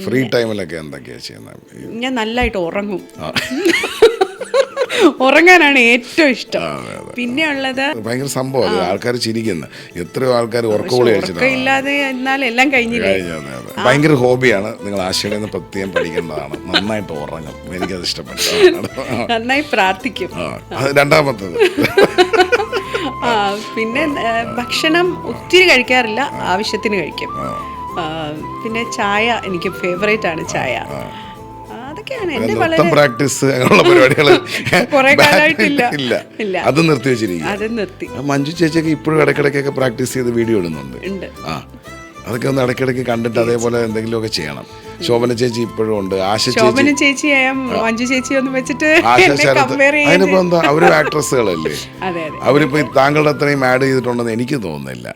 Free ടൈമിലൊക്കെ എന്തൊക്കെയാ ചെയ്യുന്നത്? ഞാൻ നല്ലതായിട്ട് ഉറങ്ങും. ഉറങ്ങാനാണ് ഏറ്റവും ഇഷ്ടം. പിന്നെ ഉള്ളത് ഭയങ്കര സംഭവം, ആൾക്കാർ ചിരിക്കുന്നത്. എത്രയോ ആൾക്കാർ ഉറക്കമില്ലാതെ എന്നാൽ എല്ലാം കഴിഞ്ഞില്ലേ. ഭയങ്കര ഹോബിയാണ്. നിങ്ങൾ ആശയുടെ നിന്ന് പ്രത്യേകം പഠിക്കേണ്ടതാണ്. നന്നായിട്ട് ഉറങ്ങും, എനിക്കത് ഇഷ്ടപ്പെട്ടു. നന്നായി പ്രാർത്ഥിക്കും. രണ്ടാമത്തത് പിന്നെ ഭക്ഷണം ഒത്തിരി കഴിക്കാറില്ല, ആവശ്യത്തിന് കഴിക്കും. പിന്നെ ചായ എനിക്ക് ഫേവറേറ്റ് ആണ് ചായ. അതൊക്കെയാണ് എന്റെ വളരെ പ്രാക്ടീസ് അങ്ങനെയുള്ള പരിപാടികൾ കുറെ കാലമായിട്ടില്ല. അത് നിർത്തി വെച്ചിരിക്കും. അത് നിർത്തി. മഞ്ജു ചേച്ചിയൊക്കെ ഇപ്പോഴും ഇടയ്ക്കിടയ്ക്കൊക്കെ പ്രാക്ടീസ് ചെയ്ത് വീഡിയോ ഇടുന്നുണ്ട്. അതൊക്കെ ഒന്ന് ഇടയ്ക്കിടയ്ക്ക് കണ്ടിട്ട് അതേപോലെ എന്തെങ്കിലുമൊക്കെ ചെയ്യണം. ശോഭന ചേച്ചി ഇപ്പോഴും ഉണ്ട്. ശോഭന ചേച്ചി മഞ്ജു ചേച്ചി ഒന്ന് വെച്ചിട്ട് അതിനിപ്പോ എന്താ, അവരും ആക്ട്രസ്സുകളല്ലേ. അവരിപ്പോ താങ്കളുടെ അത്രയും ആഡ് ചെയ്തിട്ടുണ്ടെന്ന് എനിക്ക് തോന്നുന്നില്ല.